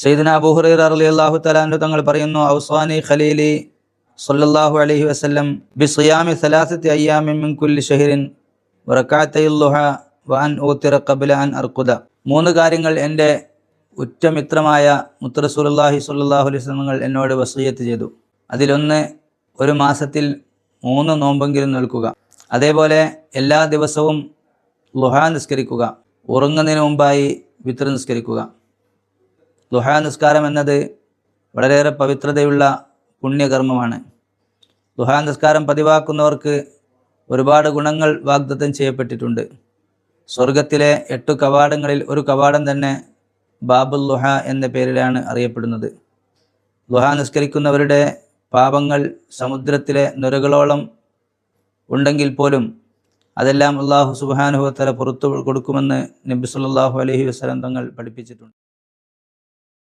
സയ്യിദുനാ അബൂ ഹുറൈറ റളിയല്ലാഹു തആല അൻഹു തങ്ങൾ പറയുന്നു, ഔസാനി ഖലീലി സ്വല്ലല്ലാഹു അലൈഹി വസല്ലം ബിസിയാമി സലാസത്തി അയ്യാമിൻ മിൻ കുല്ലി ഷഹ്റിൻ വറകഅത്തൈ ളുഹ വഅൻ ഊതിറ ഖബ്ല അൻ അർഖുദ. 3 കാര്യങ്ങൾ എൻ്റെ ഉറ്റമിത്രമായ മുത്ത് റസൂലുള്ളാഹി സ്വല്ലല്ലാഹു അലൈഹി വസല്ലം തങ്ങൾ എന്നോട് വസിയ്യത്ത് ചെയ്തു. അതിലൊന്ന്, ഒരു മാസത്തിൽ 3 നോമ്പെങ്കിലും നിൽക്കുക. അതേപോലെ എല്ലാ ദിവസവും ളുഹാ നിസ്കരിക്കുക. ഉറങ്ങുന്നതിന് മുമ്പായി വിത്ർ നിസ്കരിക്കുക. ളുഹാ നിസ്കാരം എന്നത് വളരെയേറെ പവിത്രതയുള്ള പുണ്യകർമ്മമാണ്. ളുഹാ നിസ്കാരം പതിവാക്കുന്നവർക്ക് ഒരുപാട് ഗുണങ്ങൾ വാഗ്ദത്തം ചെയ്യപ്പെട്ടിട്ടുണ്ട്. സ്വർഗത്തിലെ 8 കവാടങ്ങളിൽ ഒരു കവാടം തന്നെ ബാബുൽ ളുഹ എന്ന പേരിലാണ് അറിയപ്പെടുന്നത്. ളുഹാ നിസ്കരിക്കുന്നവരുടെ പാപങ്ങൾ സമുദ്രത്തിലെ നുരകളോളം ഉണ്ടെങ്കിൽ പോലും അതെല്ലാം അല്ലാഹു സുബ്ഹാനഹു വ തആല പുറത്തു കൊടുക്കുമെന്ന് നബി സല്ലല്ലാഹു അലൈഹി വസല്ലം തങ്ങൾ പഠിപ്പിച്ചിട്ടുണ്ട്.